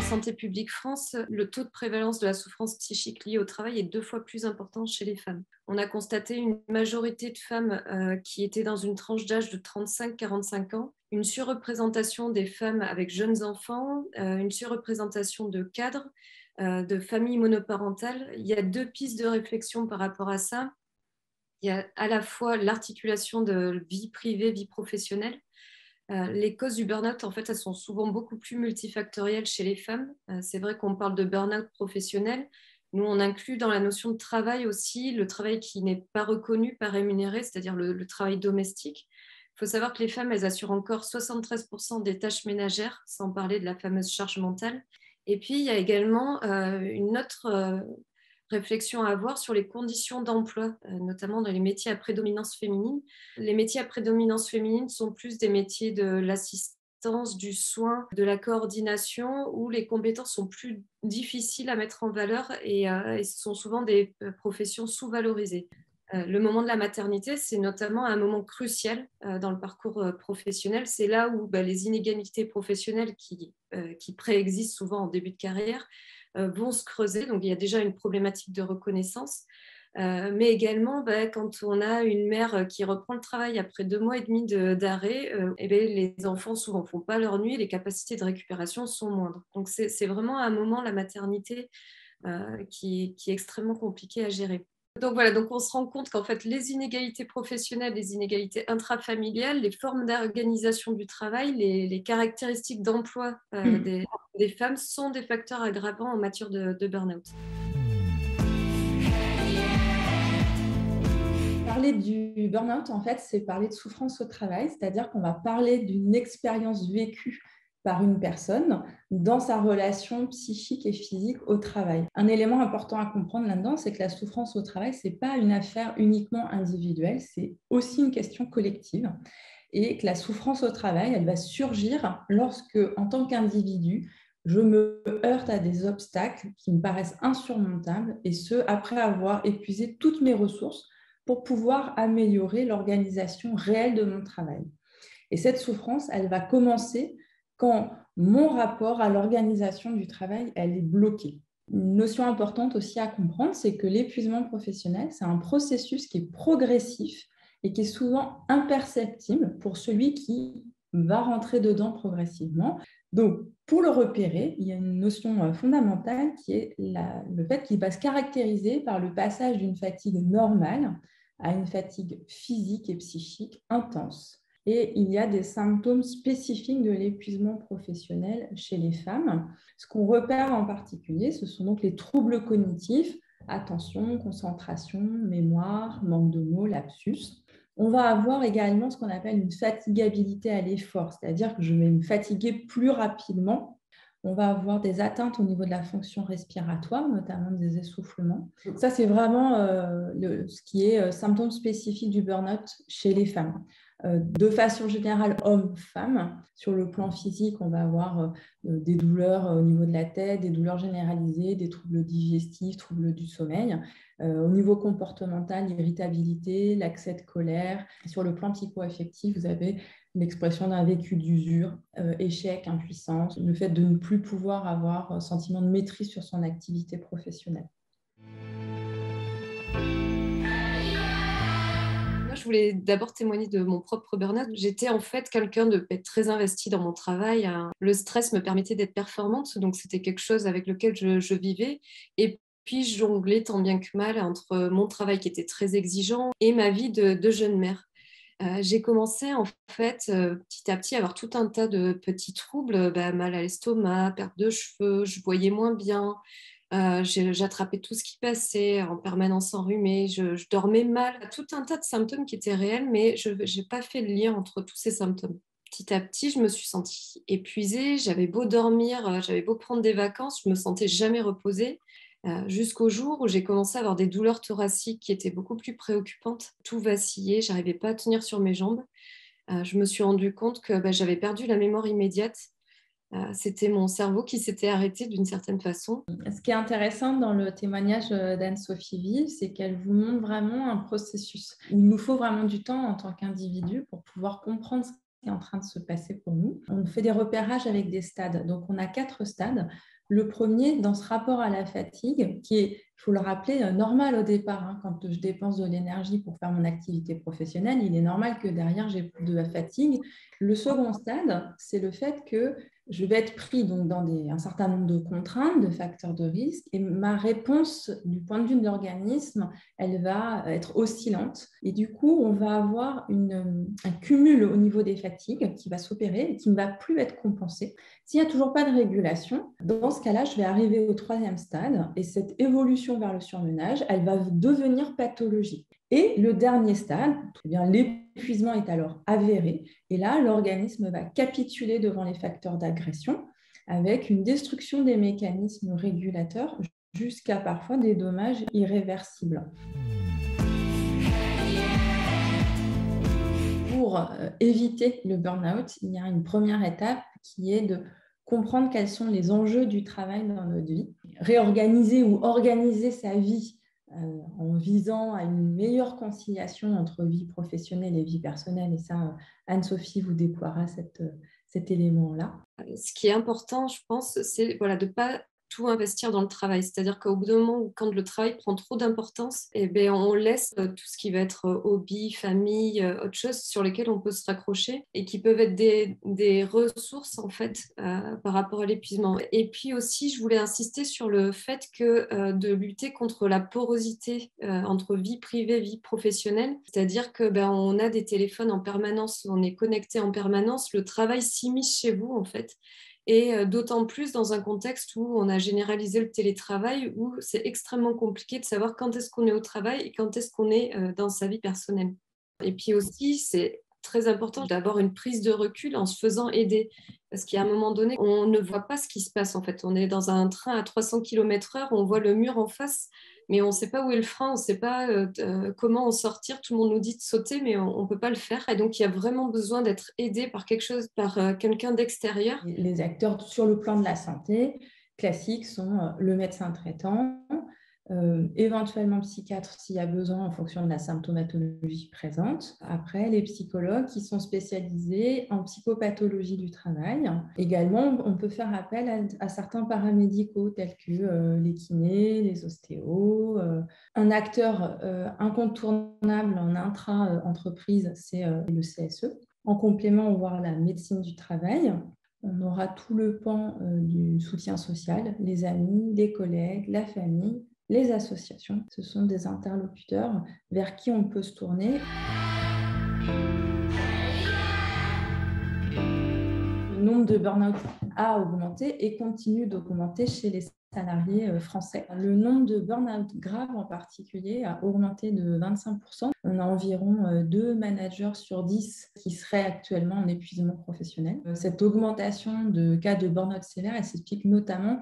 Santé publique France, le taux de prévalence de la souffrance psychique liée au travail est 2 fois plus important chez les femmes. On a constaté une majorité de femmes qui étaient dans une tranche d'âge de 35-45 ans, une surreprésentation des femmes avec jeunes enfants, une surreprésentation de cadres, de familles monoparentales. Il y a 2 pistes de réflexion par rapport à ça. Il y a à la fois l'articulation de vie privée, vie professionnelle. Les causes du burn-out, en fait, elles sont souvent beaucoup plus multifactorielles chez les femmes. C'est vrai qu'on parle de burn-out professionnel. Nous, on inclut dans la notion de travail aussi le travail qui n'est pas reconnu, pas rémunéré, c'est-à-dire le travail domestique. Il faut savoir que les femmes, elles assurent encore 73% des tâches ménagères, sans parler de la fameuse charge mentale. Et puis, il y a également une autre réflexion à avoir sur les conditions d'emploi, notamment dans les métiers à prédominance féminine. Les métiers à prédominance féminine sont plus des métiers de l'assistance, du soin, de la coordination, où les compétences sont plus difficiles à mettre en valeur et ce sont souvent des professions sous-valorisées. Le moment de la maternité, c'est notamment un moment crucial dans le parcours professionnel. C'est là où les inégalités professionnelles qui préexistent souvent en début de carrière vont se creuser. Donc, il y a déjà une problématique de reconnaissance. Mais également, quand on a une mère qui reprend le travail après 2 mois et demi d'arrêt, les enfants souvent ne font pas leur nuit, les capacités de récupération sont moindres. Donc, c'est vraiment un moment, la maternité, qui est extrêmement compliqué à gérer. Donc voilà, donc on se rend compte qu'en fait, les inégalités professionnelles, les inégalités intrafamiliales, les formes d'organisation du travail, les caractéristiques d'emploi des femmes sont des facteurs aggravants en matière de burn-out. Parler du burn-out, en fait, c'est parler de souffrance au travail, c'est-à-dire qu'on va parler d'une expérience vécue par une personne dans sa relation psychique et physique au travail. Un élément important à comprendre là-dedans, c'est que la souffrance au travail, ce n'est pas une affaire uniquement individuelle, c'est aussi une question collective. Et que la souffrance au travail, elle va surgir lorsque, en tant qu'individu, je me heurte à des obstacles qui me paraissent insurmontables, et ce, après avoir épuisé toutes mes ressources pour pouvoir améliorer l'organisation réelle de mon travail. Et cette souffrance, elle va commencer quand mon rapport à l'organisation du travail, elle est bloquée. Une notion importante aussi à comprendre, c'est que l'épuisement professionnel, c'est un processus qui est progressif et qui est souvent imperceptible pour celui qui va rentrer dedans progressivement. Donc, pour le repérer, il y a une notion fondamentale qui est le fait qu'il va se caractériser par le passage d'une fatigue normale à une fatigue physique et psychique intense. Et il y a des symptômes spécifiques de l'épuisement professionnel chez les femmes. Ce qu'on repère en particulier, ce sont donc les troubles cognitifs, attention, concentration, mémoire, manque de mots, lapsus. On va avoir également ce qu'on appelle une fatigabilité à l'effort, c'est-à-dire que je vais me fatiguer plus rapidement. On va avoir des atteintes au niveau de la fonction respiratoire, notamment des essoufflements. Ça, c'est vraiment ce qui est symptôme spécifique du burn-out chez les femmes. De façon générale, hommes-femmes. Sur le plan physique, on va avoir des douleurs au niveau de la tête, des douleurs généralisées, des troubles digestifs, troubles du sommeil. Au niveau comportemental, irritabilité, l'accès de colère. Sur le plan psycho-affectif, vous avez l'expression d'un vécu d'usure, échec, impuissance, le fait de ne plus pouvoir avoir un sentiment de maîtrise sur son activité professionnelle. Je voulais d'abord témoigner de mon propre burn-out. J'étais en fait quelqu'un de très investi dans mon travail. Le stress me permettait d'être performante, donc c'était quelque chose avec lequel je vivais. Et puis je jonglais tant bien que mal entre mon travail qui était très exigeant et ma vie de jeune mère. J'ai commencé en fait petit à petit à avoir tout un tas de petits troubles, mal à l'estomac, perte de cheveux, je voyais moins bien. J'attrapais tout ce qui passait en permanence enrhumée, je dormais mal, tout un tas de symptômes qui étaient réels, mais je n'ai pas fait le lien entre tous ces symptômes. Petit à petit, je me suis sentie épuisée, j'avais beau dormir, j'avais beau prendre des vacances, je ne me sentais jamais reposée, jusqu'au jour où j'ai commencé à avoir des douleurs thoraciques qui étaient beaucoup plus préoccupantes. Tout vacillait, je n'arrivais pas à tenir sur mes jambes. Je me suis rendu compte que j'avais perdu la mémoire immédiate. C'était mon cerveau qui s'était arrêté d'une certaine façon. Ce qui est intéressant dans le témoignage d'Anne-Sophie Vive, c'est qu'elle vous montre vraiment un processus. Il nous faut vraiment du temps en tant qu'individu pour pouvoir comprendre ce qui est en train de se passer pour nous. On fait des repérages avec des stades. Donc, on a 4 stades Le premier, dans ce rapport à la fatigue, qui est, il faut le rappeler, normal au départ. Hein, quand je dépense de l'énergie pour faire mon activité professionnelle, il est normal que derrière, j'ai de la fatigue. Le second stade, c'est le fait que je vais être pris donc, dans un certain nombre de contraintes, de facteurs de risque, et ma réponse du point de vue de l'organisme, elle va être oscillante. Et du coup, on va avoir un cumul au niveau des fatigues qui va s'opérer et qui ne va plus être compensé. S'il n'y a toujours pas de régulation, dans ce cas-là, je vais arriver au troisième stade et cette évolution vers le surmenage, elle va devenir pathologique. Et le dernier stade, eh bien, l'épuisement est alors avéré et là, l'organisme va capituler devant les facteurs d'agression avec une destruction des mécanismes régulateurs jusqu'à parfois des dommages irréversibles. Pour éviter le burn-out, il y a une première étape qui est de comprendre quels sont les enjeux du travail dans notre vie, réorganiser ou organiser sa vie en visant à une meilleure conciliation entre vie professionnelle et vie personnelle. Et ça, Anne-Sophie vous déploiera cet élément-là. Ce qui est important, je pense, c'est voilà, de ne pas tout investir dans le travail. C'est-à-dire qu'au bout d'un moment où quand le travail prend trop d'importance, eh bien, on laisse tout ce qui va être hobby, famille, autre chose sur lesquelles on peut se raccrocher et qui peuvent être des ressources en fait par rapport à l'épuisement. Et puis aussi, je voulais insister sur le fait que de lutter contre la porosité entre vie privée, vie professionnelle. C'est-à-dire que on a des téléphones en permanence, on est connecté en permanence, le travail s'immisce chez vous en fait. Et d'autant plus dans un contexte où on a généralisé le télétravail, où c'est extrêmement compliqué de savoir quand est-ce qu'on est au travail et quand est-ce qu'on est dans sa vie personnelle. Et puis aussi, c'est très important d'avoir une prise de recul en se faisant aider. Parce qu'à un moment donné, on ne voit pas ce qui se passe en fait. On est dans un train à 300 km/h, on voit le mur en face, mais on ne sait pas où est le frein, on ne sait pas comment en sortir. Tout le monde nous dit de sauter, mais on ne peut pas le faire. Et donc, il y a vraiment besoin d'être aidé par quelque chose, par quelqu'un d'extérieur. Les acteurs sur le plan de la santé classiques sont le médecin traitant, éventuellement psychiatre s'il y a besoin en fonction de la symptomatologie présente. Après, les psychologues qui sont spécialisés en psychopathologie du travail. Également, on peut faire appel à certains paramédicaux tels que les kinés, les ostéos. Un acteur incontournable en intra-entreprise, c'est le CSE. En complément, on va voir la médecine du travail. On aura tout le pan du soutien social, les amis, les collègues, la famille, les associations. Ce sont des interlocuteurs vers qui on peut se tourner. Le nombre de burn-out a augmenté et continue d'augmenter chez les salariés français. Le nombre de burn-out graves en particulier a augmenté de 25%. On a environ 2 managers sur 10 qui seraient actuellement en épuisement professionnel. Cette augmentation de cas de burn-out sévère, elle s'explique notamment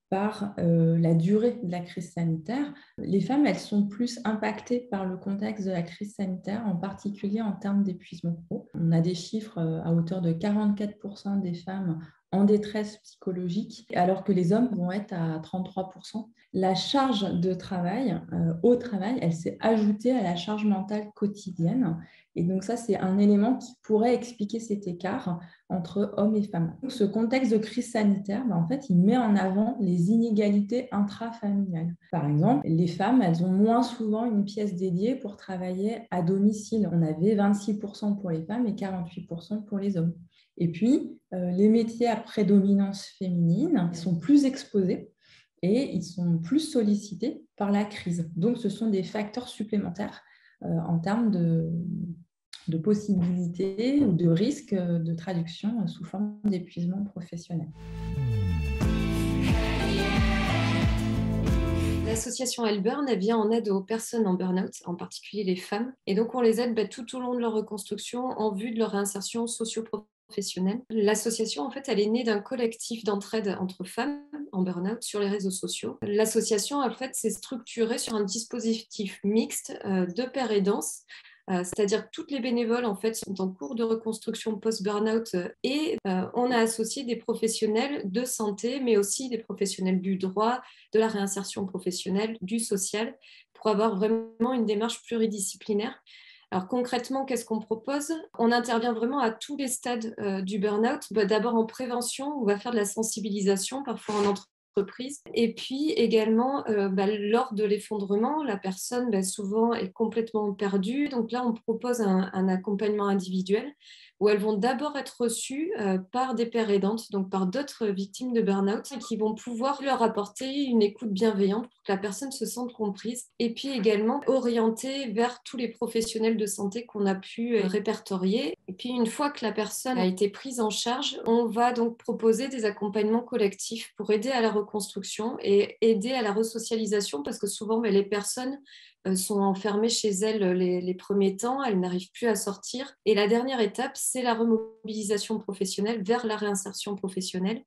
par la durée de la crise sanitaire. Les femmes, elles sont plus impactées par le contexte de la crise sanitaire, en particulier en termes d'épuisement pro. On a des chiffres à hauteur de 44% des femmes en détresse psychologique, alors que les hommes vont être à 33%. La charge de travail, au travail, elle s'est ajoutée à la charge mentale quotidienne. Et donc ça, c'est un élément qui pourrait expliquer cet écart entre hommes et femmes. Donc, ce contexte de crise sanitaire, en fait, il met en avant les inégalités intrafamiliales. Par exemple, les femmes, elles ont moins souvent une pièce dédiée pour travailler à domicile. On avait 26% pour les femmes et 48% pour les hommes. Et puis, les métiers à prédominance féminine sont plus exposés et ils sont plus sollicités par la crise. Donc, ce sont des facteurs supplémentaires en termes de possibilités ou de risques de traduction sous forme d'épuisement professionnel. L'association Elburn, elle vient en aide aux personnes en burn-out, en particulier les femmes. Et donc, on les aide tout au long de leur reconstruction en vue de leur réinsertion socio-professionnelle. L'association, en fait, elle est née d'un collectif d'entraide entre femmes en burn-out sur les réseaux sociaux. L'association, en fait, s'est structurée sur un dispositif mixte de pairs aidance. C'est-à-dire que toutes les bénévoles en fait sont en cours de reconstruction post-burnout et on a associé des professionnels de santé, mais aussi des professionnels du droit, de la réinsertion professionnelle, du social, pour avoir vraiment une démarche pluridisciplinaire. Alors concrètement, qu'est-ce qu'on propose? On intervient vraiment à tous les stades du burn-out. D'abord en prévention, on va faire de la sensibilisation, parfois en l'entreprise. Et puis également, lors de l'effondrement, la personne souvent est complètement perdue. Donc là, on propose un accompagnement individuel où elles vont d'abord être reçues par des pères aidantes, donc par d'autres victimes de burn-out, qui vont pouvoir leur apporter une écoute bienveillante pour que la personne se sente comprise, et puis également orientée vers tous les professionnels de santé qu'on a pu répertorier. Et puis une fois que la personne a été prise en charge, on va donc proposer des accompagnements collectifs pour aider à la reconstruction et aider à la resocialisation, parce que souvent les personnes sont enfermées chez elles les premiers temps, elles n'arrivent plus à sortir. Et la dernière étape, c'est la remobilisation professionnelle vers la réinsertion professionnelle,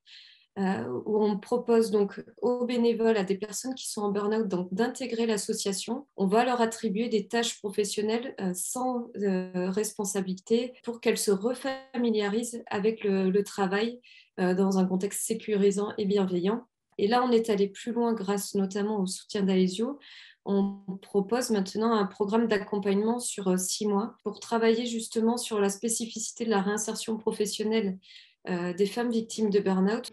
où on propose donc aux bénévoles, à des personnes qui sont en burn-out, donc d'intégrer l'association. On va leur attribuer des tâches professionnelles sans responsabilité pour qu'elles se refamiliarisent avec le travail dans un contexte sécurisant et bienveillant. Et là, on est allé plus loin grâce notamment au soutien d'Aesio. On propose maintenant un programme d'accompagnement sur 6 mois pour travailler justement sur la spécificité de la réinsertion professionnelle des femmes victimes de burn-out.